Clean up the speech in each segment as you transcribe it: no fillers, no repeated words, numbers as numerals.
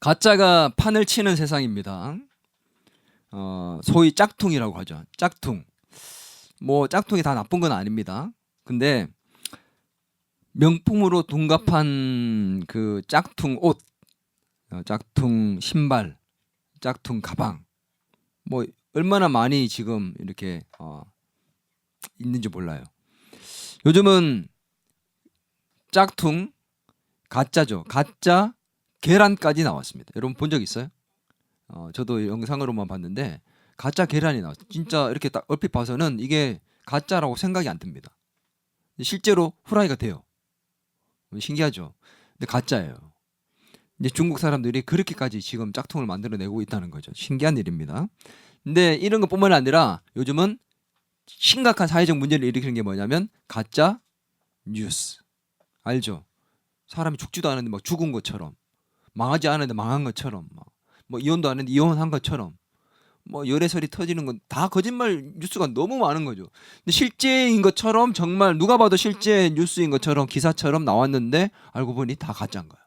가짜가 판을 치는 세상입니다. 소위 짝퉁이라고 하죠. 짝퉁. 뭐 짝퉁이 다 나쁜 건 아닙니다. 근데 명품으로 둔갑한 그 짝퉁 옷, 짝퉁 신발, 짝퉁 가방, 뭐 얼마나 많이 지금 이렇게 있는지 몰라요. 요즘은 짝퉁, 가짜죠. 가짜 계란까지 나왔습니다. 여러분 본 적 있어요? 저도 영상으로만 봤는데 가짜 계란이 나왔어요. 진짜 이렇게 딱 얼핏 봐서는 이게 가짜라고 생각이 안 듭니다. 실제로 후라이가 돼요. 신기하죠? 근데 가짜예요. 이제 중국 사람들이 그렇게까지 지금 짝퉁을 만들어내고 있다는 거죠. 신기한 일입니다. 근데 이런 것뿐만 아니라 요즘은 심각한 사회적 문제를 일으키는 게 뭐냐면 가짜 뉴스. 알죠? 사람이 죽지도 않았는데 막 죽은 것처럼, 망하지 않았는데 망한 것처럼, 뭐 이혼도 안 했는데 이혼한 것처럼, 뭐 열애설이 터지는 건 다 거짓말 뉴스가 너무 많은 거죠. 근데 실제인 것처럼, 정말 누가 봐도 실제 뉴스인 것처럼 기사처럼 나왔는데 알고 보니 다 가짜인 거야.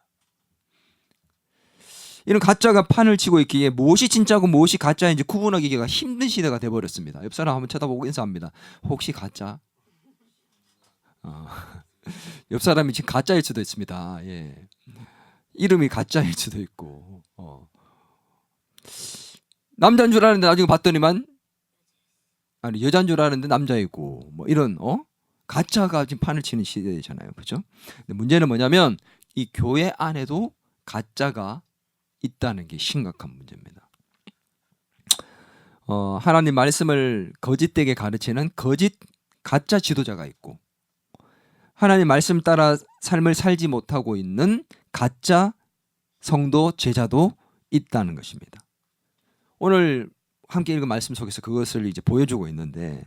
이런 가짜가 판을 치고 있기에 무엇이 진짜고 무엇이 가짜인지 구분하기가 힘든 시대가 돼버렸습니다. 옆 사람 한번 쳐다보고 인사합니다. 혹시 가짜? 옆 사람이 지금 가짜일 수도 있습니다. 예. 이름이 가짜일 수도 있고. 남자인 줄 알았는데 나중에 봤더니만 아니 여자인 줄 알았는데 남자이고, 뭐 이런 가짜가 지금 판을 치는 시대잖아요. 그렇죠? 근데 문제는 뭐냐면 이 교회 안에도 가짜가 있다는 게 심각한 문제입니다. 하나님 말씀을 거짓되게 가르치는 가짜 지도자가 있고, 하나님 말씀 따라 삶을 살지 못하고 있는 가짜 성도 제자도 있다는 것입니다. 오늘 함께 읽은 말씀 속에서 그것을 이제 보여주고 있는데,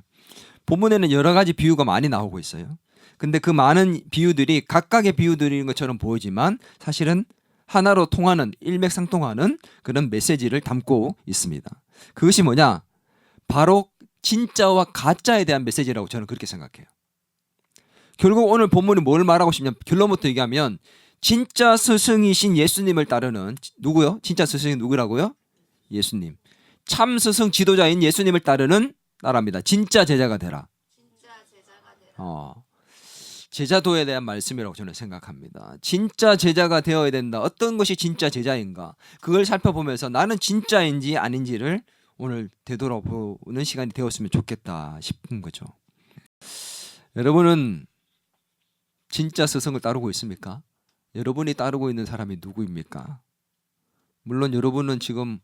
본문에는 여러 가지 비유가 많이 나오고 있어요. 근데 그 많은 비유들이 각각의 비유들인 것처럼 보이지만 사실은 하나로 통하는, 일맥상통하는 그런 메시지를 담고 있습니다. 그것이 뭐냐? 바로 진짜와 가짜에 대한 메시지라고 저는 그렇게 생각해요. 결국 오늘 본문이 뭘 말하고 싶냐? 결론부터 얘기하면 진짜 스승이신 예수님을 따르는, 누구요? 진짜 스승이 누구라고요? 예수님. 참 스승 지도자인 예수님을 따르는 나라입니다. 진짜 제자가 되라. 제자도에 대한 말씀이라고 저는 생각합니다. 진짜 제자가 되어야 된다. 어떤 것이 진짜 제자인가? 그걸 살펴보면서 나는 진짜인지 아닌지를 오늘 되돌아보는 시간이 되었으면 좋겠다 싶은 거죠. 여러분은 진짜 스승을 따르고 있습니까? 여러분이 따르고 있는 사람이 누구입니까? 물론 여러분은 지금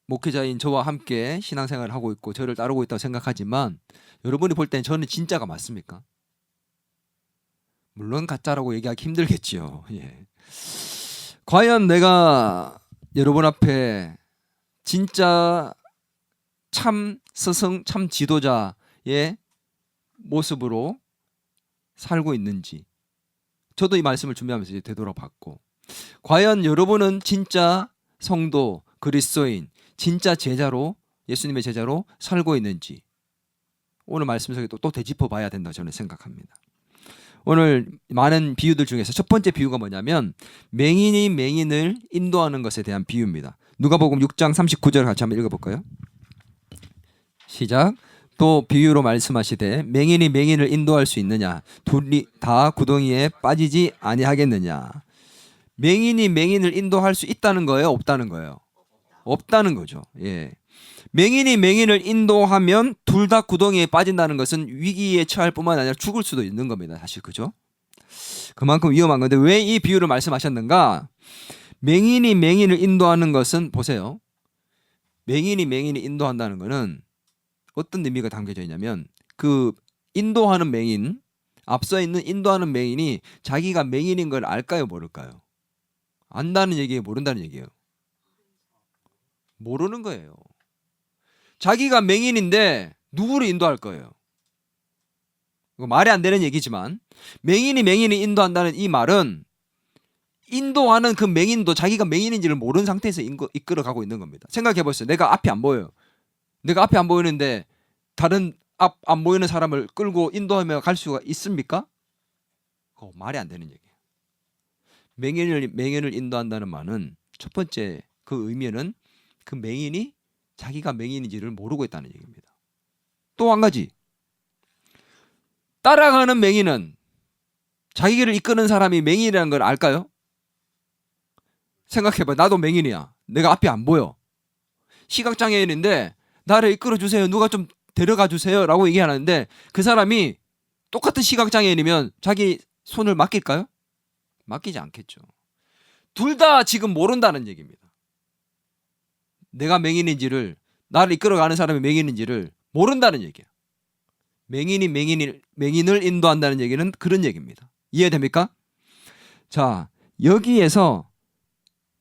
목회자인 저와 함께 신앙생활을 하고 있고 저를 따르고 있다고 생각하지만, 여러분이 볼 때는 저는 진짜가 맞습니까? 물론 가짜라고 얘기하기 힘들겠지요. 예. 과연 내가 여러분 앞에 진짜 참 스승, 참 지도자의 모습으로 살고 있는지, 저도 이 말씀을 준비하면서 이제 되돌아봤고, 과연 여러분은 진짜 성도, 그리스도인, 진짜 제자로, 예수님의 제자로 살고 있는지 오늘 말씀 속에 또 되짚어 봐야 된다고 저는 생각합니다. 오늘 많은 비유들 중에서 첫 번째 비유가 뭐냐면 맹인이 맹인을 인도하는 것에 대한 비유입니다. 누가복음 6장 39절 같이 한번 읽어볼까요? 시작. 또 비유로 말씀하시되 맹인이 맹인을 인도할 수 있느냐? 둘이 다 구덩이에 빠지지 아니하겠느냐? 맹인이 맹인을 인도할 수 있다는 거예요? 없다는 거예요? 없다는 거죠. 예. 맹인이 맹인을 인도하면 둘 다 구덩이에 빠진다는 것은 위기에 처할 뿐만 아니라 죽을 수도 있는 겁니다. 사실 그죠? 그만큼 위험한 건데 왜 이 비유를 말씀하셨는가? 맹인이 맹인을 인도하는 것은, 보세요. 맹인이 맹인을 인도한다는 것은 어떤 의미가 담겨져 있냐면, 그 인도하는 맹인, 앞서 있는 인도하는 맹인이 자기가 맹인인 걸 알까요, 모를까요? 안다는 얘기예요, 모른다는 얘기예요? 모르는 거예요. 자기가 맹인인데 누구를 인도할 거예요? 이거 말이 안 되는 얘기지만, 맹인이 맹인을 인도한다는 이 말은 인도하는 그 맹인도 자기가 맹인인지를 모르는 상태에서 이끌어가고 있는 겁니다. 생각해 보세요. 내가 앞이 안 보여요. 내가 앞이 안 보이는데 다른 앞 안 보이는 사람을 끌고 인도하며 갈 수가 있습니까? 그거 말이 안 되는 얘기예요. 맹인을 인도한다는 말은 첫 번째 그 의미는 그 맹인이 자기가 맹인인지를 모르고 있다는 얘기입니다. 또 한 가지, 따라가는 맹인은 자기를 이끄는 사람이 맹인이라는 걸 알까요? 생각해봐. 나도 맹인이야. 내가 앞이 안 보여. 시각장애인인데 나를 이끌어 주세요. 누가 좀 데려가 주세요. 라고 얘기하는데 그 사람이 똑같은 시각장애인이면 자기 손을 맡길까요? 맡기지 않겠죠. 둘 다 지금 모른다는 얘기입니다. 내가 맹인인지를, 나를 이끌어가는 사람이 맹인인지를 모른다는 얘기야. 맹인이 맹인을 인도한다는 얘기는 그런 얘기입니다. 이해됩니까? 자, 여기에서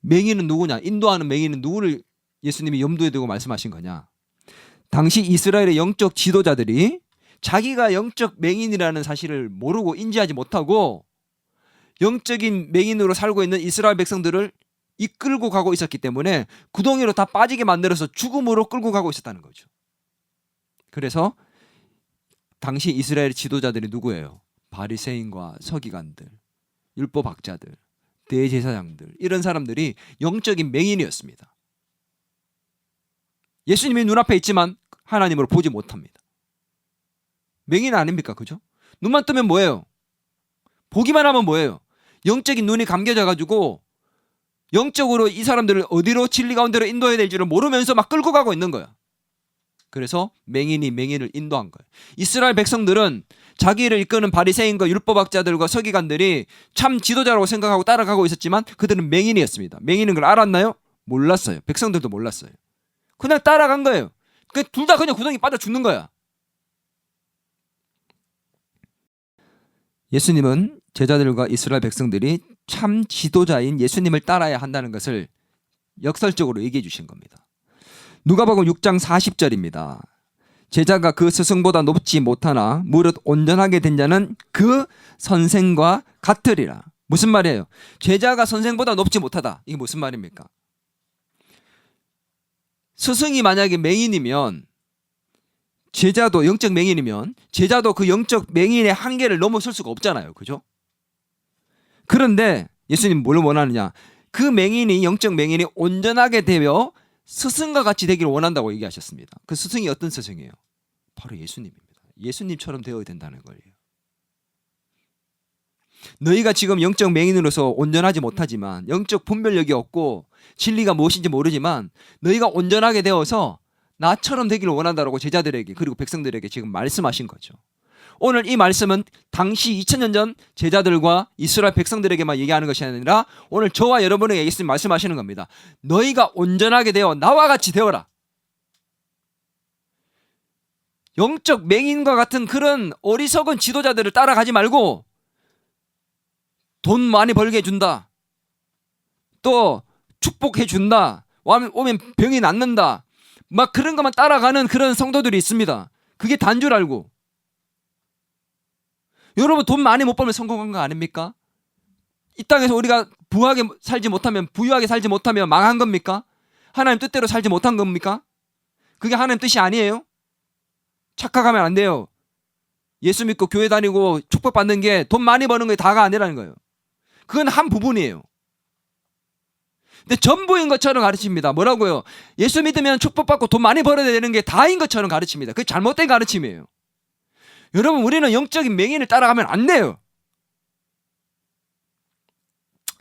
맹인은 누구냐? 인도하는 맹인은 누구를 예수님이 염두에 두고 말씀하신 거냐? 당시 이스라엘의 영적 지도자들이 자기가 영적 맹인이라는 사실을 모르고 인지하지 못하고 영적인 맹인으로 살고 있는 이스라엘 백성들을 이끌고 가고 있었기 때문에 구덩이로 다 빠지게 만들어서 죽음으로 끌고 가고 있었다는 거죠. 그래서 당시 이스라엘 지도자들이 누구예요? 바리새인과 서기관들, 율법학자들, 대제사장들, 이런 사람들이 영적인 맹인이었습니다. 예수님이 눈앞에 있지만 하나님을 보지 못합니다. 맹인 아닙니까? 그죠? 눈만 뜨면 뭐예요? 보기만 하면 뭐예요? 영적인 눈이 감겨져 가지고 영적으로 이 사람들을 어디로 진리 가운데로 인도해야 될지를 모르면서 막 끌고 가고 있는 거야. 그래서 맹인이 맹인을 인도한 거예요. 이스라엘 백성들은 자기를 이끄는 바리새인과 율법학자들과 서기관들이 참 지도자라고 생각하고 따라가고 있었지만 그들은 맹인이었습니다. 맹인인 걸 알았나요? 몰랐어요. 백성들도 몰랐어요. 그냥 따라간 거예요. 둘 다 그냥 구덩이 빠져 죽는 거야. 예수님은 제자들과 이스라엘 백성들이 참 지도자인 예수님을 따라야 한다는 것을 역설적으로 얘기해 주신 겁니다. 누가복음 6장 40절입니다. 제자가 그 스승보다 높지 못하나 무릇 온전하게 된 자는 그 선생과 같으리라. 무슨 말이에요? 제자가 선생보다 높지 못하다. 이게 무슨 말입니까? 스승이 만약에 맹인이면 제자도 영적 맹인이면 제자도 그 영적 맹인의 한계를 넘어설 수가 없잖아요. 그죠? 그런데 예수님 뭘 원하느냐? 그 맹인이, 영적 맹인이 온전하게 되어 스승과 같이 되기를 원한다고 얘기하셨습니다. 그 스승이 어떤 스승이에요? 바로 예수님입니다. 예수님처럼 되어야 된다는 거예요. 너희가 지금 영적 맹인으로서 온전하지 못하지만, 영적 분별력이 없고 진리가 무엇인지 모르지만 너희가 온전하게 되어서 나처럼 되기를 원한다라고 제자들에게 그리고 백성들에게 지금 말씀하신 거죠. 오늘 이 말씀은 당시 2000년 전 제자들과 이스라엘 백성들에게만 얘기하는 것이 아니라 오늘 저와 여러분에게 예수님 말씀하시는 겁니다. 너희가 온전하게 되어 나와 같이 되어라. 영적 맹인과 같은 그런 어리석은 지도자들을 따라가지 말고 돈 많이 벌게 해준다. 또 축복해준다. 오면 병이 낫는다. 막 그런 것만 따라가는 그런 성도들이 있습니다. 그게 단 줄 알고. 여러분 돈 많이 못 벌면 성공한 거 아닙니까? 이 땅에서 우리가 부하게 살지 못하면, 부유하게 살지 못하면 망한 겁니까? 하나님 뜻대로 살지 못한 겁니까? 그게 하나님 뜻이 아니에요? 착각하면 안 돼요. 예수 믿고 교회 다니고 축복받는 게 돈 많이 버는 게 다가 아니라는 거예요. 그건 한 부분이에요. 근데 전부인 것처럼 가르칩니다. 뭐라고요? 예수 믿으면 축복받고 돈 많이 벌어야 되는 게 다인 것처럼 가르칩니다. 그게 잘못된 가르침이에요. 여러분, 우리는 영적인 맹인을 따라가면 안 돼요.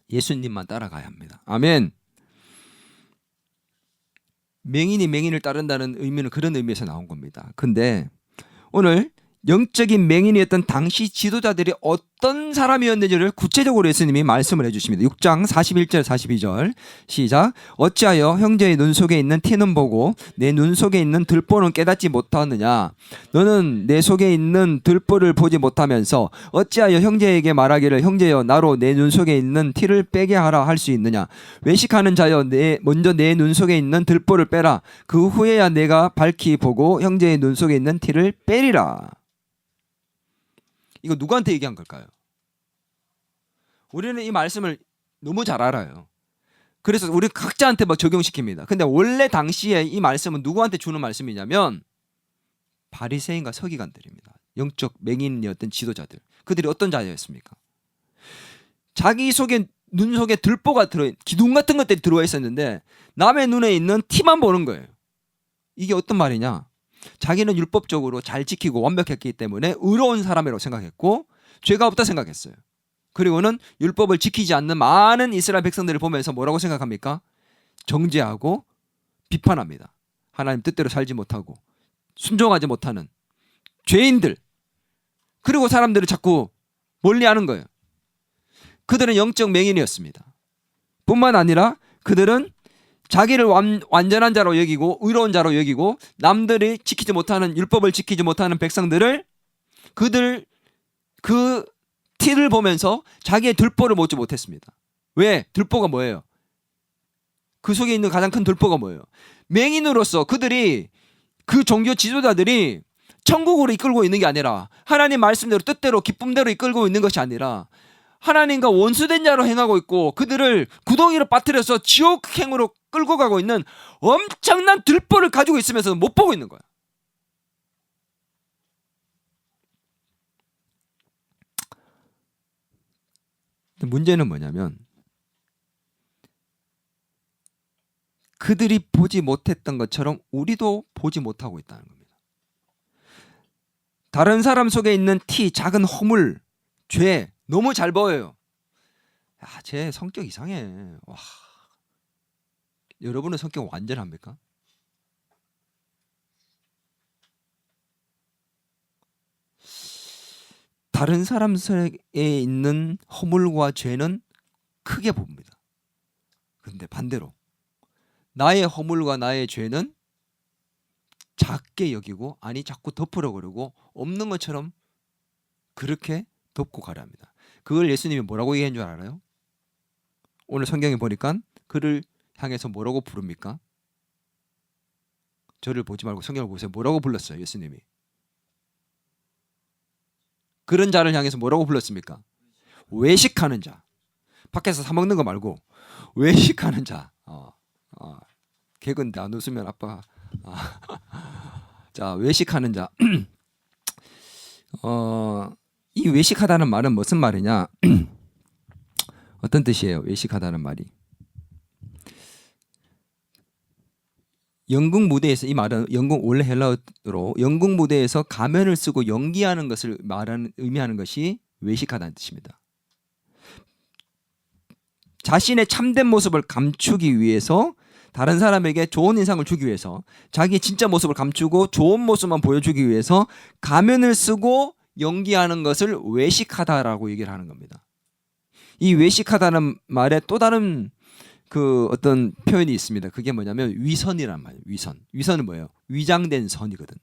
예수님만 따라가야 합니다. 아멘. 맹인이 맹인을 따른다는 의미는 그런 의미에서 나온 겁니다. 근데 오늘 영적인 맹인이었던 당시 지도자들이 어떤 사람이었는지를 구체적으로 예수님이 말씀을 해주십니다. 6장 41절 42절 시작. 어찌하여 형제의 눈 속에 있는 티는 보고 내 눈 속에 있는 들보는 깨닫지 못하느냐? 너는 내 속에 있는 들보를 보지 못하면서 어찌하여 형제에게 말하기를 형제여 나로 내 눈 속에 있는 티를 빼게 하라 할 수 있느냐? 외식하는 자여 먼저 내 눈 속에 있는 들보를 빼라. 그 후에야 내가 밝히 보고 형제의 눈 속에 있는 티를 빼리라. 이거 누구한테 얘기한 걸까요? 우리는 이 말씀을 너무 잘 알아요. 그래서 우리 각자한테 막 적용시킵니다. 근데 원래 당시에 이 말씀은 누구한테 주는 말씀이냐면 바리새인과 서기관들입니다. 영적 맹인이었던 지도자들. 그들이 어떤 자였습니까? 자기 속에 눈 속에 들보가 기둥 같은 것들이 들어와 있었는데 남의 눈에 있는 티만 보는 거예요. 이게 어떤 말이냐? 자기는 율법적으로 잘 지키고 완벽했기 때문에 의로운 사람이라고 생각했고 죄가 없다 생각했어요. 그리고는 율법을 지키지 않는 많은 이스라엘 백성들을 보면서 뭐라고 생각합니까? 정죄하고 비판합니다. 하나님 뜻대로 살지 못하고 순종하지 못하는 죄인들. 그리고 사람들을 자꾸 멀리하는 거예요. 그들은 영적 맹인이었습니다. 뿐만 아니라 그들은 자기를 완전한 자로 여기고 의로운 자로 여기고 남들이 지키지 못하는 율법을 지키지 못하는 백성들을 그들 그 티를 보면서 자기의 들보를 보지 못했습니다. 왜? 들보가 뭐예요? 그 속에 있는 가장 큰 들보가 뭐예요? 맹인으로서 그들이 그 종교 지도자들이 천국으로 이끌고 있는 게 아니라 하나님 말씀대로 뜻대로 기쁨대로 이끌고 있는 것이 아니라 하나님과 원수된 자로 행하고 있고 그들을 구덩이로 빠뜨려서 지옥행으로 끌고 가고 있는 엄청난 들보를 가지고 있으면서 못 보고 있는 거야. 문제는 뭐냐면 그들이 보지 못했던 것처럼 우리도 보지 못하고 있다는 겁니다. 다른 사람 속에 있는 티, 작은 허물, 죄 너무 잘 보여요. 야, 쟤 성격 이상해. 와. 여러분은 성격 완전합니까? 다른 사람 속에 있는 허물과 죄는 크게 봅니다. 근데 반대로 나의 허물과 나의 죄는 작게 여기고 아니 자꾸 덮으려고 그러고 없는 것처럼 그렇게 덮고 가려 합니다. 그걸 예수님이 뭐라고 얘기한 줄 알아요? 오늘 성경에 보니까 그를 향해서 뭐라고 부릅니까? 저를 보지 말고 성경을 보세요. 뭐라고 불렀어요? 예수님이. 그런 자를 향해서 뭐라고 불렀습니까? 외식하는 자. 밖에서 사 먹는 거 말고 외식하는 자. 개근데 안 웃으면 아빠가 자, 외식하는 자. 이 외식하다는 말은 무슨 말이냐? 어떤 뜻이에요? 외식하다는 말이. 연극 무대에서 이 말은 원래 헬라어로 연극 무대에서 가면을 쓰고 연기하는 것을 의미하는 것이 외식하다는 뜻입니다. 자신의 참된 모습을 감추기 위해서 다른 사람에게 좋은 인상을 주기 위해서 자기의 진짜 모습을 감추고 좋은 모습만 보여주기 위해서 가면을 쓰고 연기하는 것을 외식하다라고 얘기를 하는 겁니다. 이 외식하다는 말에 또 다른 그 어떤 표현이 있습니다. 그게 뭐냐면 위선이란 말이에요. 위선. 위선은 뭐예요? 위장된 선이거든.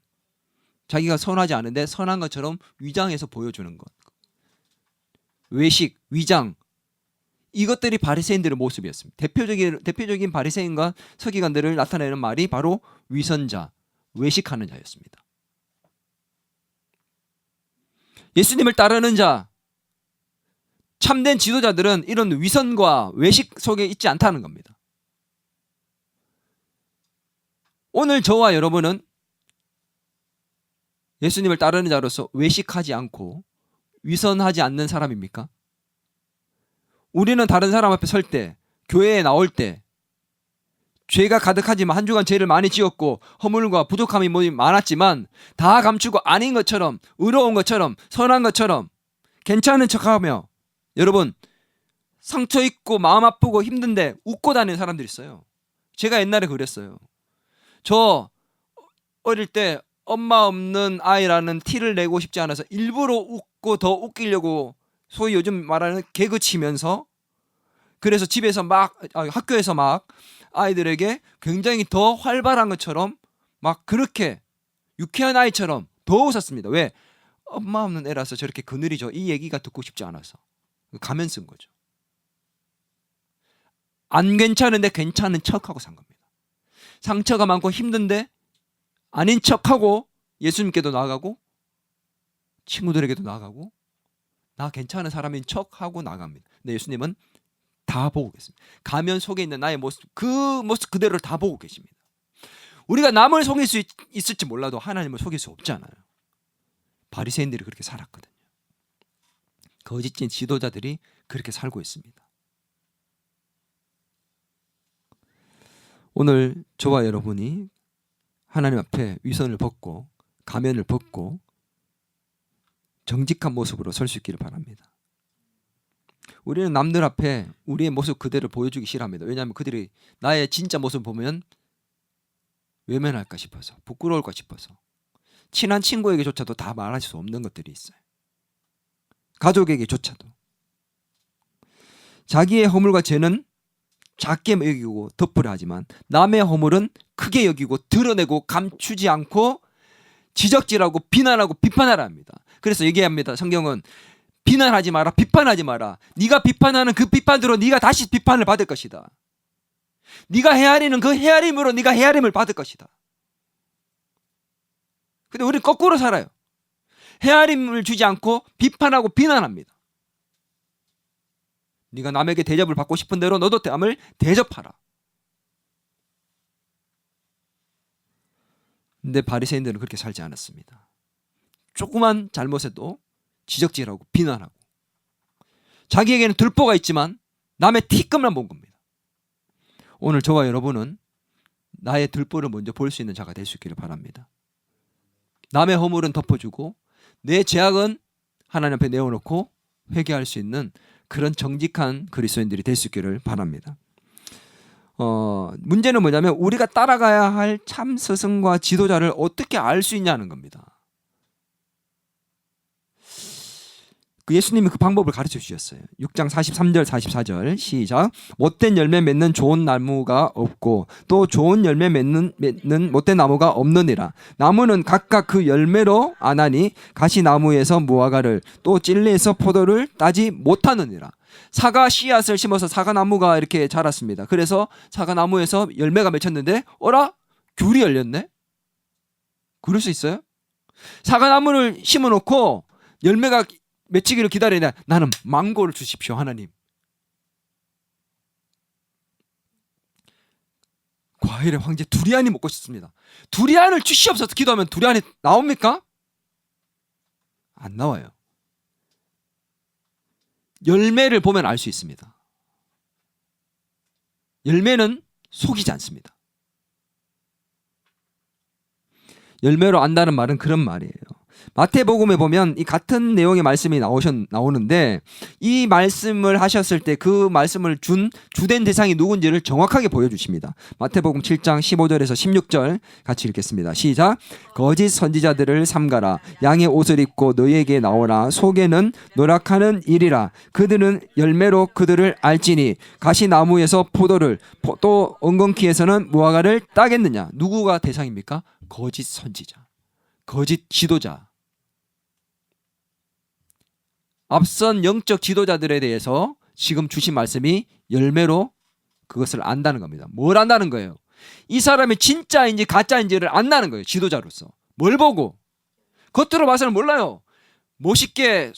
자기가 선하지 않은데 선한 것처럼 위장해서 보여주는 것. 외식, 위장. 이것들이 바리새인들의 모습이었습니다. 대표적인 바리새인과 서기관들을 나타내는 말이 바로 위선자, 외식하는 자였습니다. 예수님을 따르는 자, 참된 지도자들은 이런 위선과 외식 속에 있지 않다는 겁니다. 오늘 저와 여러분은 예수님을 따르는 자로서 외식하지 않고 위선하지 않는 사람입니까? 우리는 다른 사람 앞에 설 때, 교회에 나올 때 죄가 가득하지만 한 주간 죄를 많이 지었고 허물과 부족함이 많았지만 다 감추고 아닌 것처럼 의로운 것처럼 선한 것처럼 괜찮은 척하며 여러분 상처 있고 마음 아프고 힘든데 웃고 다니는 사람들이 있어요. 제가 옛날에 그랬어요. 저 어릴 때 엄마 없는 아이라는 티를 내고 싶지 않아서 일부러 웃고 더 웃기려고 소위 요즘 말하는 개그 치면서 그래서 집에서 학교에서 막 아이들에게 굉장히 더 활발한 것처럼 막 그렇게 유쾌한 아이처럼 더 웃었습니다. 왜? 엄마 없는 애라서 저렇게 그늘이죠. 이 얘기가 듣고 싶지 않아서 가면 쓴 거죠. 안 괜찮은데 괜찮은 척하고 산 겁니다. 상처가 많고 힘든데 아닌 척하고 예수님께도 나가고 친구들에게도 나가고 나 괜찮은 사람인 척하고 나갑니다. 근데 예수님은 다 보고 계십니다. 가면 속에 있는 나의 모습, 그 모습 그대로를 다 보고 계십니다. 우리가 남을 속일 수 있을지 몰라도 하나님을 속일 수 없잖아요. 바리새인들이 그렇게 살았거든요. 거짓된 지도자들이 그렇게 살고 있습니다. 오늘 저와 여러분이 하나님 앞에 위선을 벗고 가면을 벗고 정직한 모습으로 설 수 있기를 바랍니다. 우리는 남들 앞에 우리의 모습 그대로 보여주기 싫어합니다. 왜냐하면 그들이 나의 진짜 모습을 보면 외면할까 싶어서, 부끄러울까 싶어서. 친한 친구에게조차도 다 말할 수 없는 것들이 있어요. 가족에게조차도. 자기의 허물과 죄는 작게 여기고 덮으려 하지만 남의 허물은 크게 여기고 드러내고 감추지 않고 지적질하고 비난하고 비판하라 합니다. 그래서 얘기합니다. 성경은 비난하지 마라, 비판하지 마라. 네가 비판하는 그 비판으로 네가 다시 비판을 받을 것이다. 네가 헤아리는 그 헤아림으로 네가 헤아림을 받을 것이다. 근데 우리는 거꾸로 살아요. 헤아림을 주지 않고 비판하고 비난합니다. 네가 남에게 대접을 받고 싶은 대로 너도 남을 대접하라. 근데 바리새인들은 그렇게 살지 않았습니다. 조그만 잘못에도 지적질하고 비난하고 자기에게는 들보가 있지만 남의 티끌만 본 겁니다. 오늘 저와 여러분은 나의 들보를 먼저 볼 수 있는 자가 될 수 있기를 바랍니다. 남의 허물은 덮어주고 내 죄악은 하나님 앞에 내어놓고 회개할 수 있는 그런 정직한 그리스도인들이 될 수 있기를 바랍니다. 문제는 뭐냐면 우리가 따라가야 할 참 스승과 지도자를 어떻게 알 수 있냐는 겁니다. 그 예수님이 그 방법을 가르쳐 주셨어요. 6장 43절 44절 시작. 못된 열매 맺는 좋은 나무가 없고 또 좋은 열매 맺는 못된 나무가 없느니라. 나무는 각각 그 열매로 아나니 가시나무에서 무화과를 또 찔레에서 포도를 따지 못하느니라. 사과 씨앗을 심어서 사과나무가 이렇게 자랐습니다. 그래서 사과나무에서 열매가 맺혔는데 어라? 귤이 열렸네? 그럴 수 있어요? 사과나무를 심어놓고 열매가 맺히기를 기다리냐? 나는 망고를 주십시오 하나님. 과일의 황제 두리안이 먹고 싶습니다. 두리안을 주시옵소서 기도하면 두리안이 나옵니까? 안 나와요. 열매를 보면 알 수 있습니다. 열매는 속이지 않습니다. 열매로 안다는 말은 그런 말이에요. 마태복음에 보면 이 같은 내용의 말씀이 나오는데 이 말씀을 하셨을 때 그 말씀을 준 주된 대상이 누군지를 정확하게 보여주십니다. 마태복음 7장 15절에서 16절 같이 읽겠습니다. 시작. 거짓 선지자들을 삼가라. 양의 옷을 입고 너희에게 나오라. 속에는 노력하는 일이라. 그들은 열매로 그들을 알지니 가시나무에서 포도를 또 엉겅퀴에서는 무화과를 따겠느냐. 누구가 대상입니까? 거짓 선지자, 거짓 지도자. 앞선 영적 지도자들에 대해서 지금 주신 말씀이 열매로 그것을 안다는 겁니다. 뭘 안다는 거예요? 이 사람이 진짜인지 가짜인지를 안다는 거예요. 지도자로서. 뭘 보고? 겉으로 봐서는 몰라요. 멋있게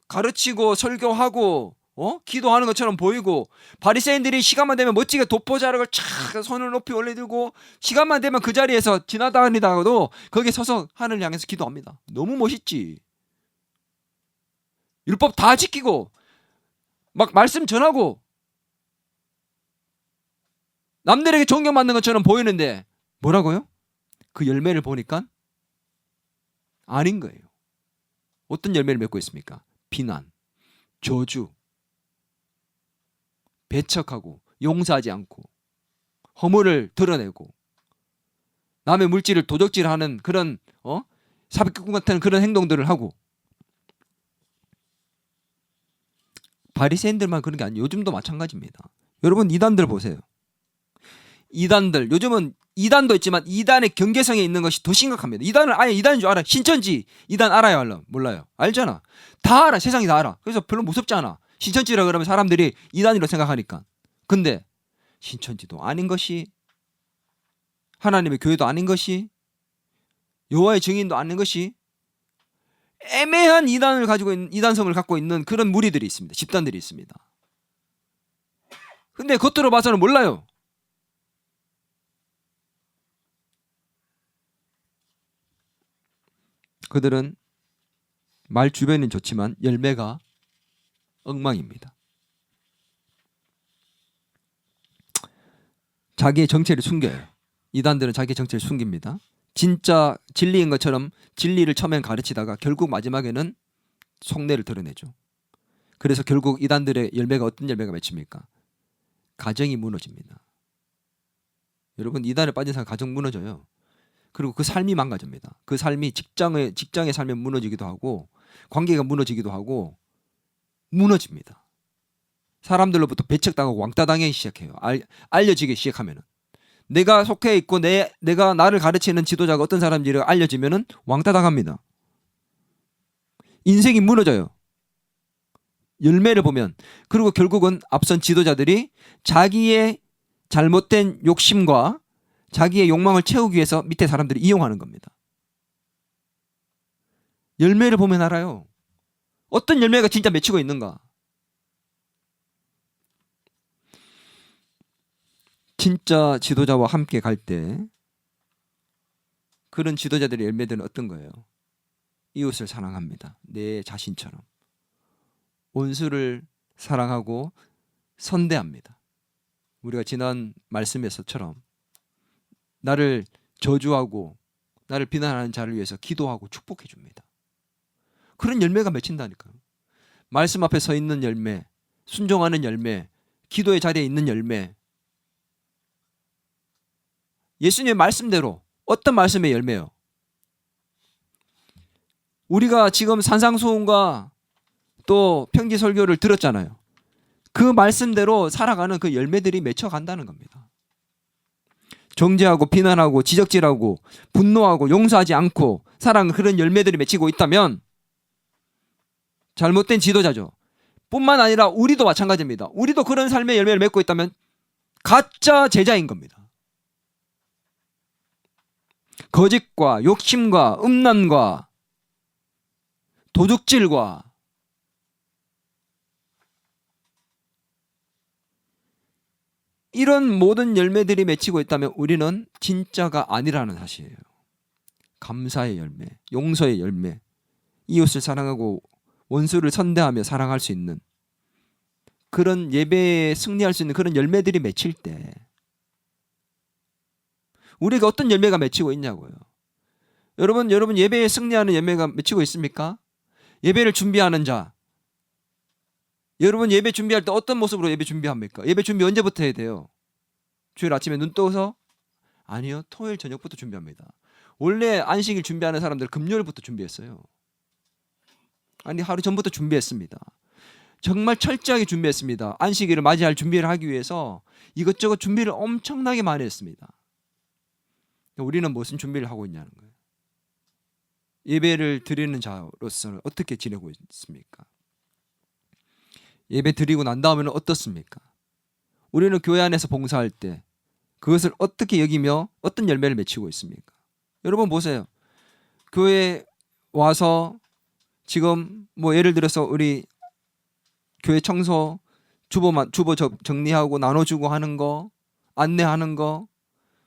가르치고 설교하고 기도하는 것처럼 보이고 바리새인들이 시간만 되면 멋지게 독보자락을 촥 손을 높이 올려들고 시간만 되면 그 자리에서 지나다니다가도 거기에 서서 하늘을 향해서 기도합니다. 너무 멋있지. 율법 다 지키고 막 말씀 전하고 남들에게 존경받는 것처럼 보이는데 뭐라고요? 그 열매를 보니까 아닌 거예요. 어떤 열매를 맺고 있습니까? 비난, 저주, 배척하고 용서하지 않고 허물을 드러내고 남의 물질을 도적질하는 그런 사기꾼 같은 그런 행동들을 하고 바리새인들만 그런 게 아니에요. 요즘도 마찬가지입니다. 여러분 이단들 보세요. 이단들 요즘은 이단도 있지만 이단의 경계성에 있는 것이 더 심각합니다. 이단을 아예 이단인 줄 알아. 신천지 이단 알아요? 몰라요? 알잖아. 다 알아. 세상이 다 알아. 그래서 별로 무섭지 않아. 신천지라 그러면 사람들이 이단이라고 생각하니까. 근데 신천지도 아닌 것이 하나님의 교회도 아닌 것이 여호와의 증인도 아닌 것이 애매한 이단을 가지고 있는 이단성을 갖고 있는 그런 무리들이 있습니다. 집단들이 있습니다. 근데 겉으로 봐서는 몰라요. 그들은 말 주변은 좋지만 열매가 엉망입니다. 자기의 정체를 숨겨요. 이단들은 자기의 정체를 숨깁니다. 진짜 진리인 것처럼 진리를 처음엔 가르치다가 결국 마지막에는 속내를 드러내죠. 그래서 결국 이단들의 열매가 어떤 열매가 맺힙니까? 가정이 무너집니다. 여러분, 이단에 빠진 사람 가정 무너져요. 그리고 그 삶이 망가집니다. 그 삶이 직장의 삶에 무너지기도 하고 관계가 무너지기도 하고 무너집니다. 사람들로부터 배척당하고 왕따당하기 시작해요. 알려지기 시작하면은. 내가 속해 있고 내가 나를 가르치는 지도자가 어떤 사람인지를 알려지면은 왕따당합니다. 인생이 무너져요. 열매를 보면. 그리고 결국은 앞선 지도자들이 자기의 잘못된 욕심과 자기의 욕망을 채우기 위해서 밑에 사람들을 이용하는 겁니다. 열매를 보면 알아요. 어떤 열매가 진짜 맺히고 있는가. 진짜 지도자와 함께 갈 때 그런 지도자들의 열매들은 어떤 거예요? 이웃을 사랑합니다. 내 자신처럼. 원수를 사랑하고 선대합니다. 우리가 지난 말씀에서처럼 나를 저주하고 나를 비난하는 자를 위해서 기도하고 축복해 줍니다. 그런 열매가 맺힌다니까요. 말씀 앞에 서 있는 열매, 순종하는 열매, 기도의 자리에 있는 열매. 예수님의 말씀대로 어떤 말씀의 열매요? 우리가 지금 산상수훈과 또 평지설교를 들었잖아요. 그 말씀대로 살아가는 그 열매들이 맺혀간다는 겁니다. 정죄하고 비난하고 지적질하고 분노하고 용서하지 않고 살아가는 그런 열매들이 맺히고 있다면 잘못된 지도자죠. 뿐만 아니라 우리도 마찬가지입니다. 우리도 그런 삶의 열매를 맺고 있다면 가짜 제자인 겁니다. 거짓과 욕심과 음란과 도둑질과 이런 모든 열매들이 맺히고 있다면 우리는 진짜가 아니라는 사실이에요. 감사의 열매, 용서의 열매, 이웃을 사랑하고 원수를 선대하며 사랑할 수 있는 그런 예배에 승리할 수 있는 그런 열매들이 맺힐 때 우리가 어떤 열매가 맺히고 있냐고요. 여러분 예배에 승리하는 열매가 맺히고 있습니까? 예배를 준비하는 자. 여러분 예배 준비할 때 어떤 모습으로 예배 준비합니까? 예배 준비 언제부터 해야 돼요? 주일 아침에 눈 떠서? 아니요. 토요일 저녁부터 준비합니다. 원래 안식일 준비하는 사람들 금요일부터 준비했어요. 아니 하루 전부터 준비했습니다. 정말 철저하게 준비했습니다. 안식일을 맞이할 준비를 하기 위해서 이것저것 준비를 엄청나게 많이 했습니다. 우리는 무슨 준비를 하고 있냐는 거예요. 예배를 드리는 자로서는 어떻게 지내고 있습니까? 예배 드리고 난 다음에는 어떻습니까? 우리는 교회 안에서 봉사할 때 그것을 어떻게 여기며 어떤 열매를 맺히고 있습니까? 여러분 보세요. 교회에 와서 지금 뭐 예를 들어서 우리 교회 청소 주보 정리하고 나눠주고 하는 거, 안내하는 거,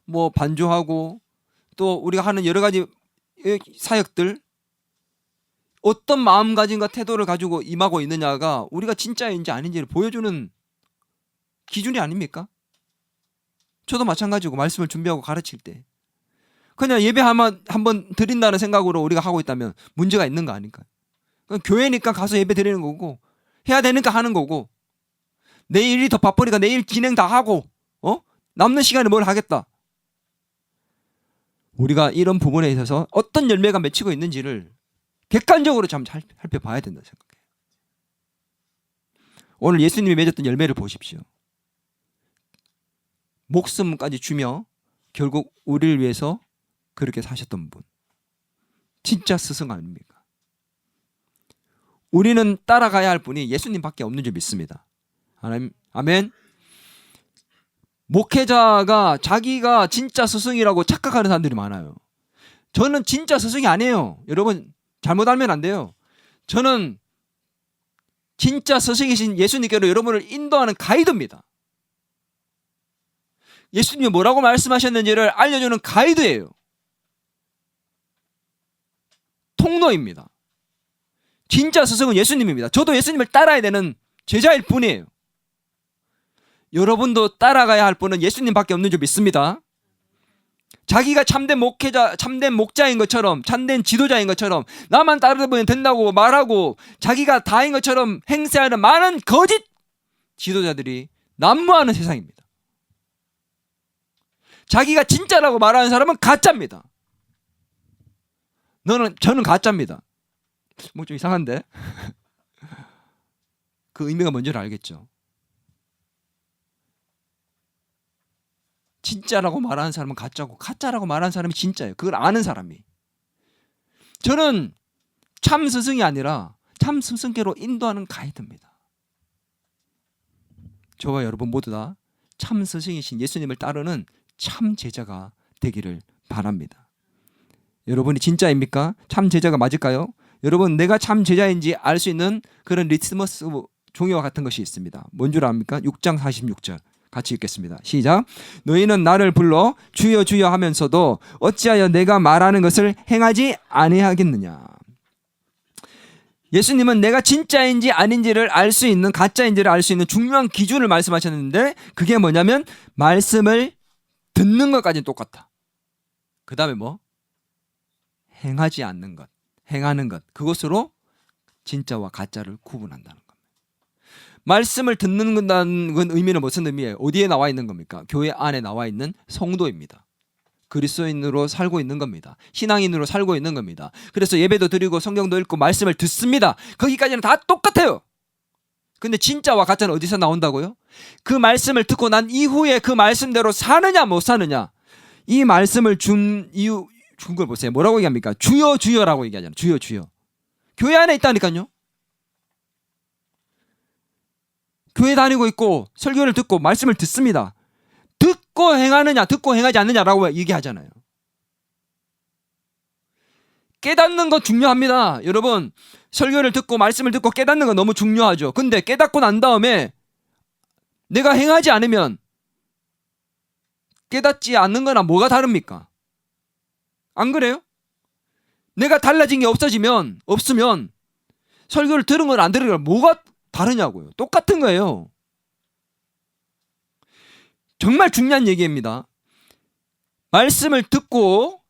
뭐 반주하고 또 우리가 하는 여러 가지 사역들 어떤 마음가짐과 태도를 가지고 임하고 있느냐가 우리가 진짜인지 아닌지를 보여주는 기준이 아닙니까? 저도 마찬가지고 말씀을 준비하고 가르칠 때 그냥 예배 한번 드린다는 생각으로 우리가 하고 있다면 문제가 있는 거 아닐까요? 교회니까 가서 예배 드리는 거고 해야 되니까 하는 거고 내일이 더 바쁘니까 내일 진행 다 하고 남는 시간에 뭘 하겠다. 우리가 이런 부분에 있어서 어떤 열매가 맺히고 있는지를 객관적으로 좀 살펴봐야 된다 생각해요. 오늘 예수님이 맺었던 열매를 보십시오. 목숨까지 주며 결국 우리를 위해서 그렇게 사셨던 분. 진짜 스승 아닙니까? 우리는 따라가야 할 분이 예수님밖에 없는 줄 믿습니다. 하나님, 아멘. 목회자가 자기가 진짜 스승이라고 착각하는 사람들이 많아요. 저는 진짜 스승이 아니에요. 여러분 잘못 알면 안 돼요. 저는 진짜 스승이신 예수님께로 여러분을 인도하는 가이드입니다. 예수님이 뭐라고 말씀하셨는지를 알려주는 가이드예요. 통로입니다. 진짜 스승은 예수님입니다. 저도 예수님을 따라야 되는 제자일 뿐이에요. 여러분도 따라가야 할 분은 예수님밖에 없는 줄 믿습니다. 자기가 참된 목회자, 참된 목자인 것처럼, 참된 지도자인 것처럼 나만 따르면 된다고 말하고 자기가 다인 것처럼 행세하는 많은 거짓 지도자들이 난무하는 세상입니다. 자기가 진짜라고 말하는 사람은 가짜입니다. 저는 가짜입니다. 뭐 좀 이상한데? 그 의미가 뭔지를 알겠죠? 진짜라고 말하는 사람은 가짜고 가짜라고 말하는 사람이 진짜예요. 그걸 아는 사람이. 저는 참 스승이 아니라 참 스승께로 인도하는 가이드입니다. 저와 여러분 모두 다 참 스승이신 예수님을 따르는 참 제자가 되기를 바랍니다. 여러분이 진짜입니까? 참 제자가 맞을까요? 여러분, 내가 참 제자인지 알 수 있는 그런 리트머스 종이와 같은 것이 있습니다. 뭔 줄 압니까? 6장 46절 같이 읽겠습니다. 시작. 너희는 나를 불러 주여 주여 하면서도 어찌하여 내가 말하는 것을 행하지 아니하겠느냐. 예수님은 내가 진짜인지 아닌지를 알 수 있는, 가짜인지를 알 수 있는 중요한 기준을 말씀하셨는데, 그게 뭐냐면 말씀을 듣는 것까지는 똑같아. 그 다음에 뭐? 행하지 않는 것, 행하는 것, 그것으로 진짜와 가짜를 구분한다는 겁니다. 말씀을 듣는다는 건 의미는 무슨 의미예요? 어디에 나와 있는 겁니까? 교회 안에 나와 있는 성도입니다. 그리스도인으로 살고 있는 겁니다. 신앙인으로 살고 있는 겁니다. 그래서 예배도 드리고 성경도 읽고 말씀을 듣습니다. 거기까지는 다 똑같아요. 근데 진짜와 가짜는 어디서 나온다고요? 그 말씀을 듣고 난 이후에 그 말씀대로 사느냐 못 사느냐, 이 말씀을 준 걸 보세요. 뭐라고 얘기합니까? 주여 주여라고 얘기하잖아요. 주여 주여. 교회 안에 있다니까요. 교회 다니고 있고 설교를 듣고 말씀을 듣습니다. 듣고 행하느냐 듣고 행하지 않느냐라고 얘기하잖아요. 깨닫는 거 중요합니다. 여러분, 설교를 듣고 말씀을 듣고 깨닫는 거 너무 중요하죠. 근데 깨닫고 난 다음에 내가 행하지 않으면 깨닫지 않는 거나 뭐가 다릅니까? 안 그래요? 내가 달라진 게 없으면 설교를 들은 건 안 들은 건 뭐가 다르냐고요. 똑같은 거예요. 정말 중요한 얘기입니다. 말씀을 듣고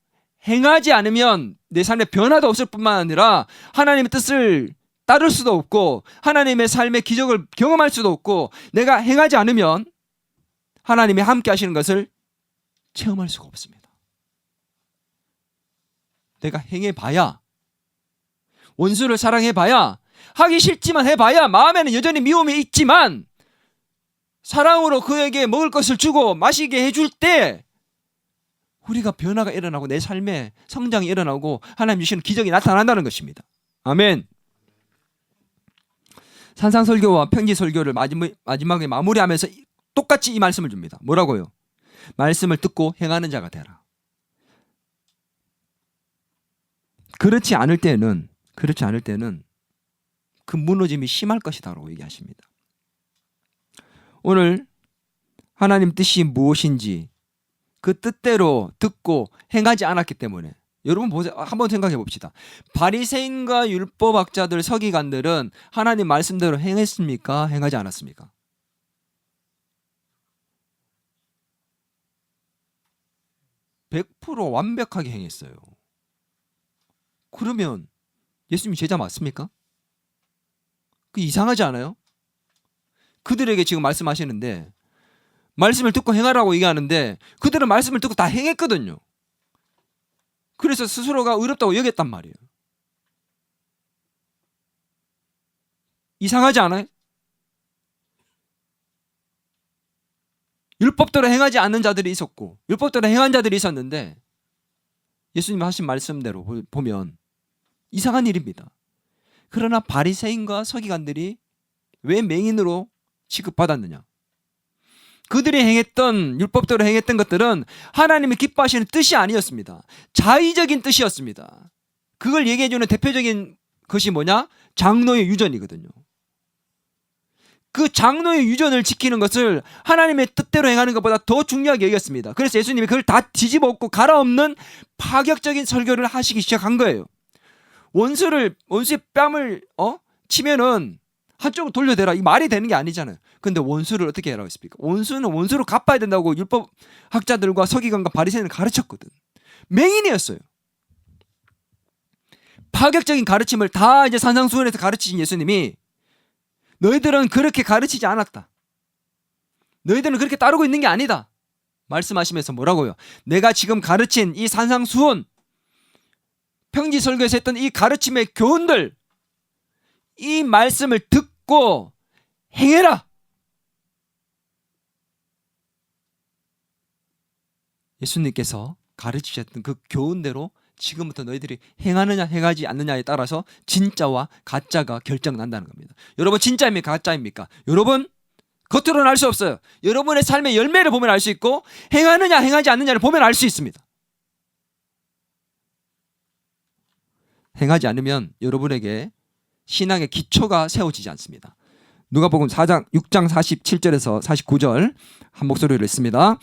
행하지 않으면 내 삶에 변화도 없을 뿐만 아니라 하나님의 뜻을 따를 수도 없고 하나님의 삶의 기적을 경험할 수도 없고, 내가 행하지 않으면 하나님이 함께 하시는 것을 체험할 수가 없습니다. 내가 행해봐야, 원수를 사랑해봐야, 하기 싫지만 해봐야, 마음에는 여전히 미움이 있지만 사랑으로 그에게 먹을 것을 주고 마시게 해줄 때 우리가 변화가 일어나고 내 삶에 성장이 일어나고 하나님 주시는 기적이 나타난다는 것입니다. 아멘. 산상설교와 평지설교를 마지막에 마무리하면서 똑같이 이 말씀을 줍니다. 뭐라고요? 말씀을 듣고 행하는 자가 되라. 그렇지 않을 때는 그 무너짐이 심할 것이다라고 얘기하십니다. 오늘 하나님 뜻이 무엇인지 그 뜻대로 듣고 행하지 않았기 때문에, 여러분 보세요. 한번 생각해 봅시다. 바리새인과 율법학자들, 서기관들은 하나님 말씀대로 행했습니까? 행하지 않았습니까? 100% 완벽하게 행했어요. 그러면 예수님 제자 맞습니까? 그 이상하지 않아요? 그들에게 지금 말씀하시는데 말씀을 듣고 행하라고 얘기하는데 그들은 말씀을 듣고 다 행했거든요. 그래서 스스로가 의롭다고 여겼단 말이에요. 이상하지 않아요? 율법대로 행하지 않는 자들이 있었고 율법대로 행한 자들이 있었는데 예수님 하신 말씀대로 보면 이상한 일입니다. 그러나 바리새인과 서기관들이 왜 맹인으로 취급받았느냐? 그들이 행했던, 율법대로 행했던 것들은 하나님이 기뻐하시는 뜻이 아니었습니다. 자의적인 뜻이었습니다. 그걸 얘기해주는 대표적인 것이 뭐냐? 장로의 유전이거든요. 그 장로의 유전을 지키는 것을 하나님의 뜻대로 행하는 것보다 더 중요하게 여겼습니다. 그래서 예수님이 그걸 다 뒤집어 엎고 갈아엎는 파격적인 설교를 하시기 시작한 거예요. 원수의 뺨을 치면은 한쪽으로 돌려대라. 이 말이 되는 게 아니잖아요. 근데 원수를 어떻게 하라고 했습니까? 원수는 원수로 갚아야 된다고 율법학자들과 서기관과 바리새인을 가르쳤거든. 맹인이었어요. 파격적인 가르침을 다 이제 산상수훈에서 가르치신 예수님이 너희들은 그렇게 가르치지 않았다. 너희들은 그렇게 따르고 있는 게 아니다. 말씀하시면서 뭐라고요? 내가 지금 가르친 이 산상수훈, 평지설교에서 했던 이 가르침의 교훈들, 이 말씀을 듣고 행해라. 예수님께서 가르치셨던 그 교훈대로 지금부터 너희들이 행하느냐 행하지 않느냐에 따라서 진짜와 가짜가 결정난다는 겁니다. 여러분 진짜입니까? 가짜입니까? 여러분 겉으로는 알 수 없어요. 여러분의 삶의 열매를 보면 알 수 있고 행하느냐 행하지 않느냐를 보면 알 수 있습니다. 행하지 않으면 여러분에게 신앙의 기초가 세워지지 않습니다. 누가복음 6장 47절에서 49절 한 목소리로 읽습니다.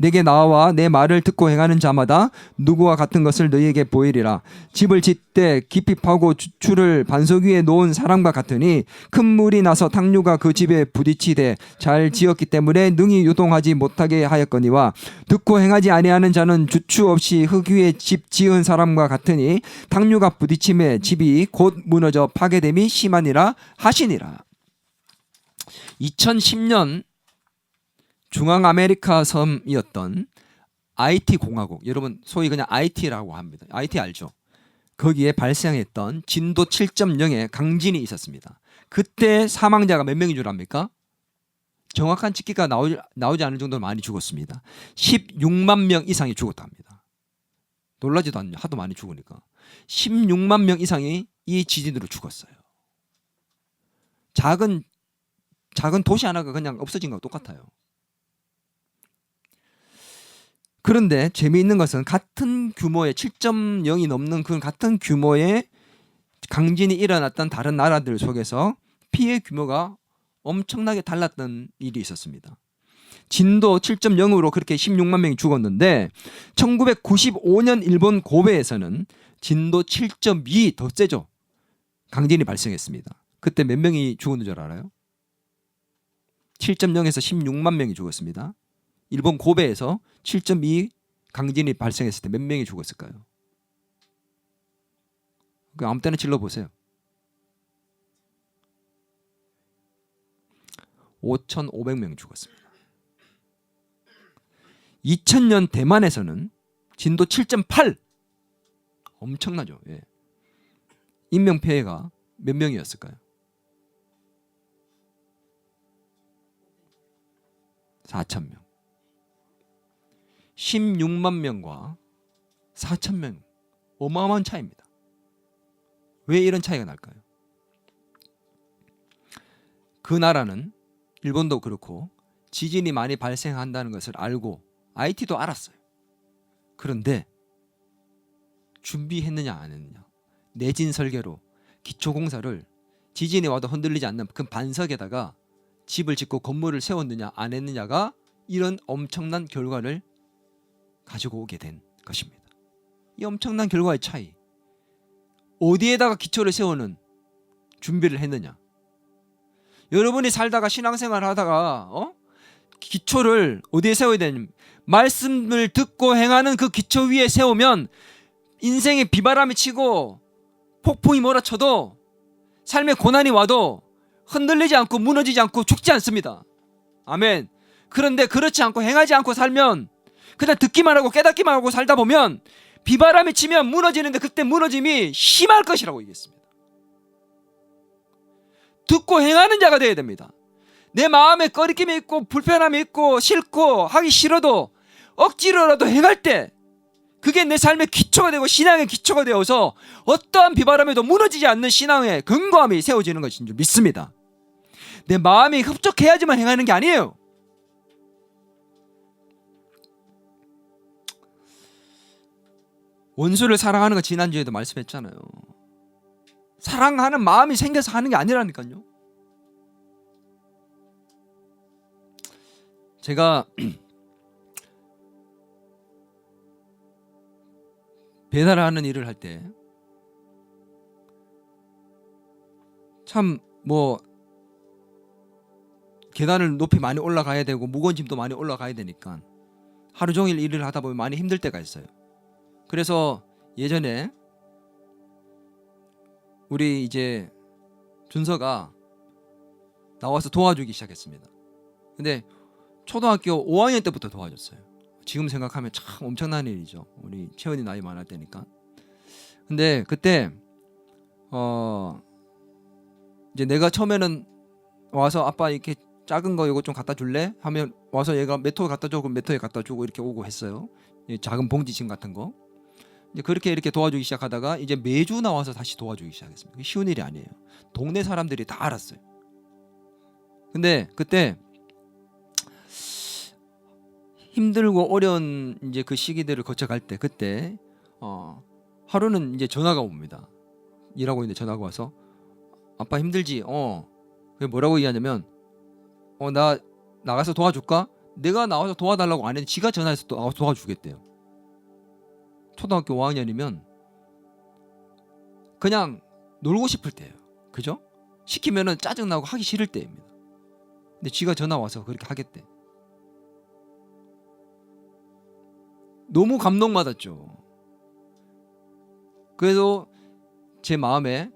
내게 나와 내 말을 듣고 행하는 자마다 누구와 같은 것을 너희에게 보이리라. 집을 짓되 깊이 파고 주추를 반석 위에 놓은 사람과 같으니 큰 물이 나서 탕류가 그 집에 부딪히되 잘 지었기 때문에 능히 유동하지 못하게 하였거니와 듣고 행하지 아니하는 자는 주추 없이 흙 위에 집 지은 사람과 같으니 탕류가 부딪힘에 집이 곧 무너져 파괴됨이 심하니라 하시니라. 2010년 중앙아메리카 섬이었던 IT 공화국, 여러분 소위 그냥 IT라고 합니다. IT 알죠? 거기에 발생했던 진도 7.0의 강진이 있었습니다. 그때 사망자가 몇 명인 줄 압니까? 정확한 집계가 나오지 않을 정도로 많이 죽었습니다. 16만 명 이상이 죽었다 합니다. 놀라지도 않냐, 하도 많이 죽으니까. 16만 명 이상이 이 지진으로 죽었어요. 작은 도시 하나가 그냥 없어진 거랑 똑같아요. 그런데 재미있는 것은 같은 규모의 7.0이 넘는 그 같은 규모의 강진이 일어났던 다른 나라들 속에서 피해 규모가 엄청나게 달랐던 일이 있었습니다. 진도 7.0으로 그렇게 16만 명이 죽었는데 1995년 일본 고베에서는 진도 7.2 더 세죠. 강진이 발생했습니다. 그때 몇 명이 죽었는 줄 알아요? 7.0에서 16만 명이 죽었습니다. 일본 고베에서 7.2 강진이 발생했을 때 몇 명이 죽었을까요? 아무 때나 질러보세요. 5,500명이 죽었습니다. 2000년 대만에서는 진도 7.8 엄청나죠. 예. 인명피해가 몇 명이었을까요? 4,000명. 16만 명과 4,000명 어마어마한 차이입니다. 왜 이런 차이가 날까요? 그 나라는 일본도 그렇고 지진이 많이 발생한다는 것을 알고 IT도 알았어요. 그런데 준비했느냐 안 했느냐. 내진 설계로 기초공사를 지진이 와도 흔들리지 않는 그 반석에다가 집을 짓고 건물을 세웠느냐 안 했느냐가 이런 엄청난 결과를 가지고 오게 된 것입니다. 이 엄청난 결과의 차이. 어디에다가 기초를 세우는 준비를 했느냐. 여러분이 살다가 신앙생활 하다가 기초를 어디에 세워야 되냐면 말씀을 듣고 행하는 그 기초 위에 세우면 인생에 비바람이 치고 폭풍이 몰아쳐도 삶의 고난이 와도 흔들리지 않고 무너지지 않고 죽지 않습니다. 아멘. 그런데 그렇지 않고 행하지 않고 살면 그냥 듣기만 하고 깨닫기만 하고 살다 보면 비바람이 치면 무너지는데 그때 무너짐이 심할 것이라고 얘기했습니다. 듣고 행하는 자가 되어야 됩니다. 내 마음에 꺼리낌이 있고 불편함이 있고 싫고 하기 싫어도 억지로라도 행할 때 그게 내 삶의 기초가 되고 신앙의 기초가 되어서 어떠한 비바람에도 무너지지 않는 신앙의 견고함이 세워지는 것인 줄 믿습니다. 내 마음이 흡족해야지만 행하는 게 아니에요. 원수를 사랑하는 거 지난주에도 말씀했잖아요. 사랑하는 마음이 생겨서 하는 게 아니라니까요. 제가 배달하는 일을 할 때 참 뭐 계단을 높이 많이 올라가야 되고 무거운 짐도 많이 올라가야 되니까 하루 종일 일을 하다 보면 많이 힘들 때가 있어요. 그래서 예전에 우리 이제 준서가 나와서 도와주기 시작했습니다. 근데 초등학교 5학년 때부터 도와줬어요. 지금 생각하면 참 엄청난 일이죠. 우리 채원이 나이 많을 때니까. 근데 그때 이제 내가 처음에는 와서 아빠 이렇게 작은 거 이거 좀 갖다 줄래? 하면 와서 얘가 메토에 갖다 줘. 그럼 메토에 갖다 주고 이렇게 오고 했어요. 작은 봉지짐 같은 거. 이제 그렇게 이렇게 도와주기 시작하다가 이제 매주 나와서 다시 도와주기 시작했습니다. 쉬운 일이 아니에요. 동네 사람들이 다 알았어요. 근데 그때 힘들고 어려운 이제 그 시기들을 거쳐갈 때 그때 하루는 이제 전화가 옵니다. 일하고 있는데 전화가 와서 아빠 힘들지? 그게 뭐라고 얘기하냐면 나 나가서 도와줄까? 내가 나와서 도와달라고 안 했는데 지가 전화해서 또 나와서 도와주겠대요. 초등학교 5학년이면 그냥 놀고 싶을 때예요. 그죠? 시키면은 짜증나고 하기 싫을 때입니다. 근데 지가 전화 와서 그렇게 하겠대. 너무 감동받았죠. 그래서 제 마음에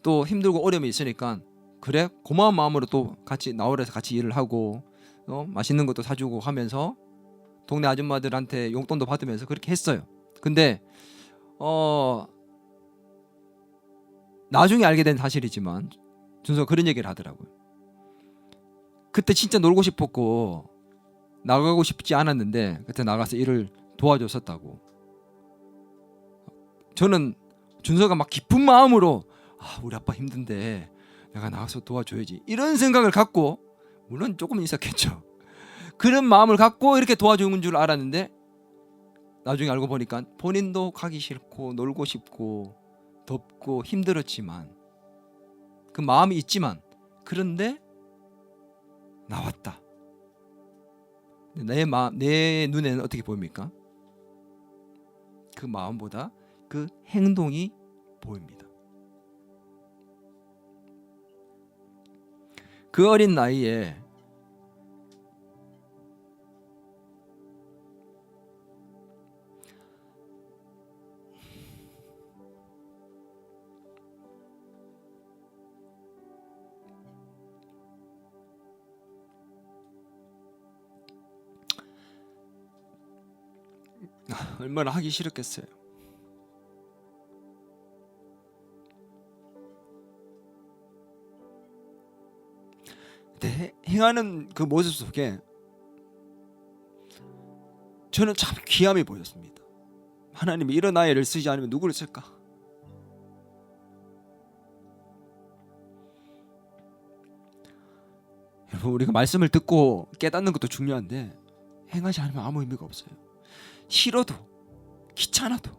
또 힘들고 어려움이 있으니까 그래 고마운 마음으로 또 같이 나오래서 같이 일을 하고 맛있는 것도 사주고 하면서 동네 아줌마들한테 용돈도 받으면서 그렇게 했어요. 근데 나중에 알게 된 사실이지만 준서가 그런 얘기를 하더라고요. 그때 진짜 놀고 싶었고 나가고 싶지 않았는데 그때 나가서 일을 도와줬었다고. 저는 준서가 막 기쁜 마음으로 우리 아빠 힘든데 내가 나가서 도와줘야지 이런 생각을 갖고, 물론 조금 있었겠죠. 그런 마음을 갖고 이렇게 도와주는 줄 알았는데 나중에 알고 보니까 본인도 가기 싫고 놀고 싶고 덥고 힘들었지만 그 마음이 있지만 그런데 나왔다. 내 눈에는 어떻게 보입니까? 그 마음보다 그 행동이 보입니다. 그 어린 나이에 얼마나 하기 싫었겠어요. 근데 행하는 그 모습 속에 저는 참 귀함이 보였습니다. 하나님이 이런 아이를 쓰지 않으면 누구를 쓸까? 여러분, 우리가 말씀을 듣고 깨닫는 것도 중요한데 행하지 않으면 아무 의미가 없어요. 싫어도 귀찮아도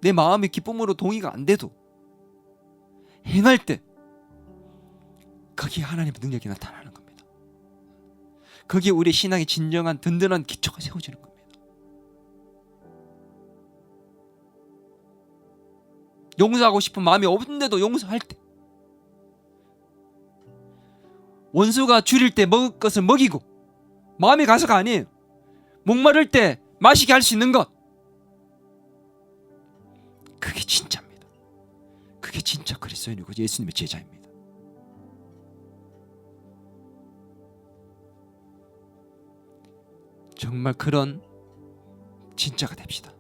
내 마음의 기쁨으로 동의가 안 돼도 행할 때 거기에 하나님의 능력이 나타나는 겁니다. 거기에 우리 신앙의 진정한 든든한 기초가 세워지는 겁니다. 용서하고 싶은 마음이 없는데도 용서할 때, 원수가 줄일 때 먹을 것을 먹이고 마음이 가서가 아니에요. 목마를 때 마시게 할 수 있는 것, 그게 진짜입니다. 그게 진짜 그리스도인이고 예수님의 제자입니다. 정말 그런 진짜가 됩시다.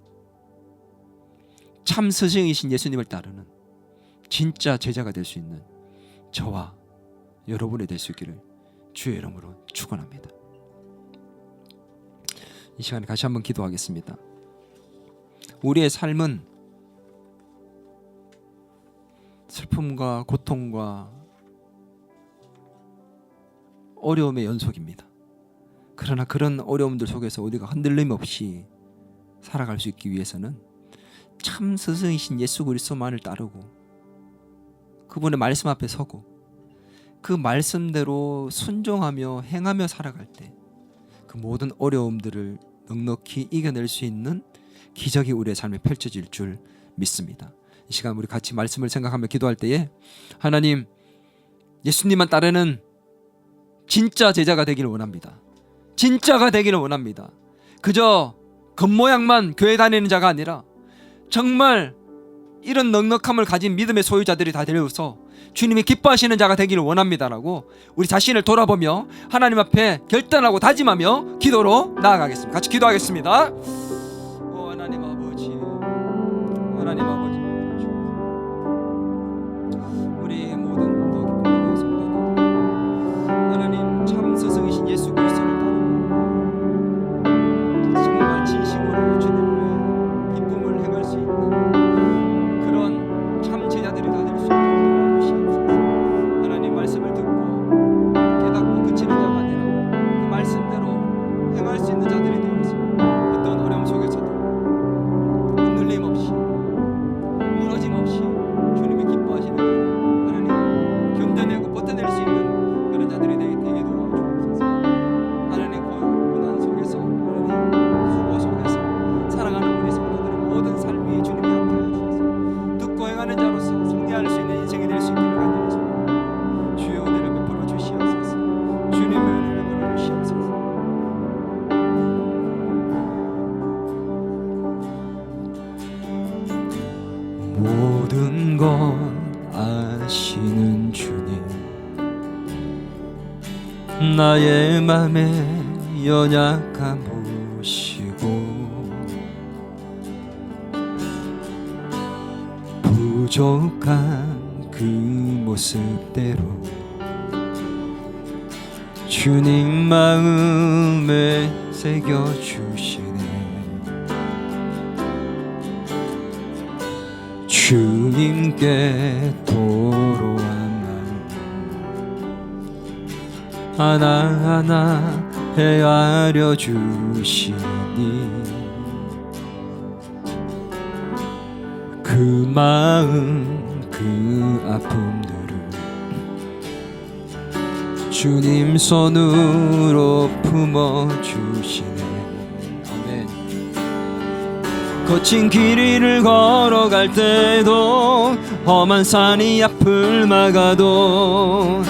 참 스승이신 예수님을 따르는 진짜 제자가 될 수 있는 저와 여러분이 될 수 있기를 주의 이름으로 축원합니다. 이 시간에 다시 한번 기도하겠습니다. 우리의 삶은 슬픔과 고통과 어려움의 연속입니다. 그러나 그런 어려움들 속에서 우리가 흔들림 없이 살아갈 수 있기 위해서는 참 스승이신 예수 그리스도만을 따르고 그분의 말씀 앞에 서고 그 말씀대로 순종하며 행하며 살아갈 때 그 모든 어려움들을 넉넉히 이겨낼 수 있는 기적이 우리의 삶에 펼쳐질 줄 믿습니다. 이 시간 우리 같이 말씀을 생각하며 기도할 때에 하나님, 예수님만 따르는 진짜 제자가 되기를 원합니다. 진짜가 되기를 원합니다. 그저 겉모양만 교회 다니는 자가 아니라 정말 이런 넉넉함을 가진 믿음의 소유자들이 다 되어서 주님이 기뻐하시는 자가 되기를 원합니다라고 우리 자신을 돌아보며 하나님 앞에 결단하고 다짐하며 기도로 나아가겠습니다. 같이 기도하겠습니다. 하나님 아버지, 하나님 아버지, 우리 모든 더 기쁜 성도들, 하나님 참 스승이신 예수 그리스도를 따르고 정말 진심으로 주님의 기쁨을 행할 수 있는 그런 참 제자들이 다 될 수 있도록 도와주시옵소서. 하나님 말씀을 듣고 깨닫고 그치는 자가 아니라 그 말씀대로 행할 수 있는 자들이 되어서 어떤 어려움 속에서도 흔들림 없이 무너짐 없이 주님이 기뻐하시는 대로 하나님 견뎌내고 버텨낼 수 있는 그런 자들이 되게 도와주옵소서. 하나님 고난 속에서 하나님 수고 속에서 살아가는 우리 성도들의 모든 삶이 주님이 함께하여 주셔서 듣고 행하는 자로서 승리할 수 있는 인생이 될 수 있기를 간절히 소원합니다. 주여 은혜를 베풀어 주시옵소서. 주님의 은혜를 베풀어 주시옵소서. 모든 것 아시는 주님, 나의 맘에 연약함 보시고 부족한 그 모습대로 주님 마음에 새겨주시네. 주님께 도로한 마음 하나하나 헤아려 주시니 그 마음 그 아픔들을 주님 손으로 품어주시네. 아멘. 거친 길 위를 걸어갈 때도 험한 산이 앞을 막아도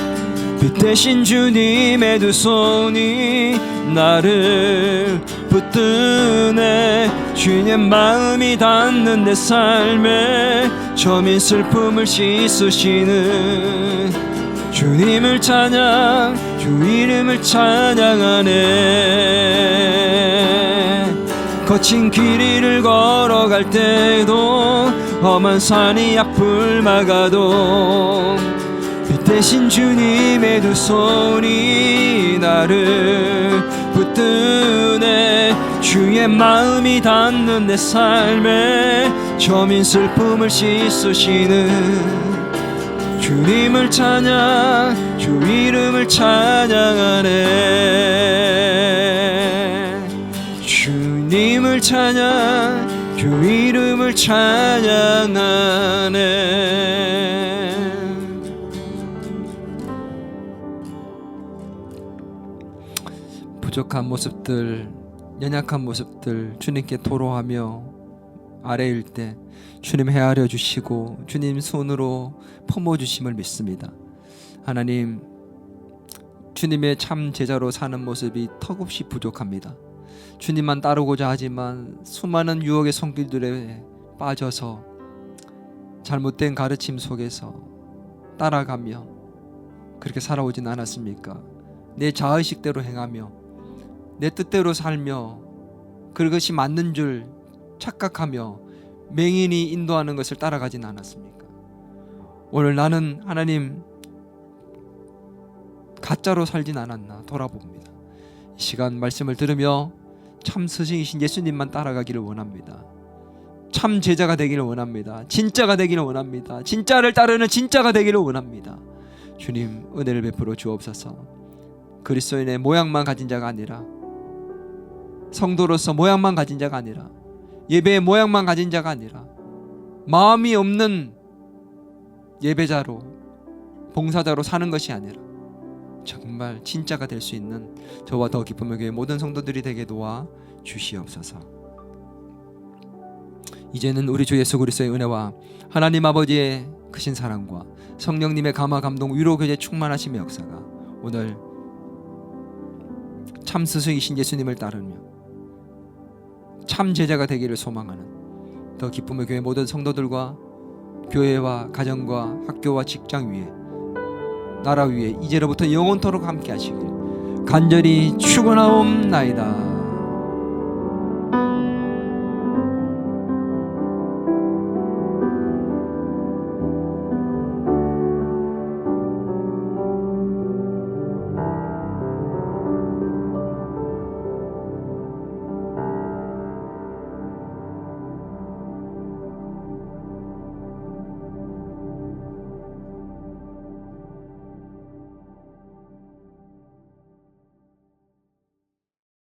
빛 대신 주님의 두 손이 나를 붙드네. 주님의 마음이 닿는 내 삶에 저민 슬픔을 씻으시는 주님을 찬양, 주 이름을 찬양하네. 거친 길 위를 걸어갈 때도 험한 산이 앞을 막아도 빛 대신 주님의 두 손이 나를 붙드네. 주의 마음이 닿는 내 삶에 저민 슬픔을 씻으시는 주님을 찬양, 주 이름을 찬양하네. 주님을 찬양, 주 이름을 찬양하네. 부족한 모습들, 연약한 모습들 주님께 토로하며 아래일 때 주님 헤아려 주시고 주님 손으로 품어 주심을 믿습니다. 하나님, 주님의 참 제자로 사는 모습이 턱없이 부족합니다. 주님만 따르고자 하지만 수많은 유혹의 손길들에 빠져서 잘못된 가르침 속에서 따라가며 그렇게 살아오진 않았습니까? 내 자의식대로 행하며 내 뜻대로 살며 그것이 맞는 줄 착각하며 맹인이 인도하는 것을 따라가진 않았습니까? 오늘 나는 하나님 가짜로 살진 않았나 돌아봅니다. 이 시간 말씀을 들으며 참 스승이신 예수님만 따라가기를 원합니다. 참 제자가 되기를 원합니다. 진짜가 되기를 원합니다. 진짜를 따르는 진짜가 되기를 원합니다. 주님 은혜를 베풀어 주옵소서. 그리스도인의 모양만 가진 자가 아니라, 성도로서 모양만 가진 자가 아니라, 예배의 모양만 가진 자가 아니라 마음이 없는 예배자로 봉사자로 사는 것이 아니라 정말 진짜가 될 수 있는 저와 더 기쁨의 교회 모든 성도들이 되게 도와 주시옵소서. 이제는 우리 주 예수 그리스도의 은혜와 하나님 아버지의 크신 사랑과 성령님의 감화 감동 위로 교제 충만하심의 역사가 오늘 참 스승이신 예수님을 따르며 참 제자가 되기를 소망하는 더 기쁨의 교회 모든 성도들과 교회와 가정과 학교와 직장 위에 나라 위에 이제로부터 영원토록 함께 하시길 간절히 축원하옵나이다.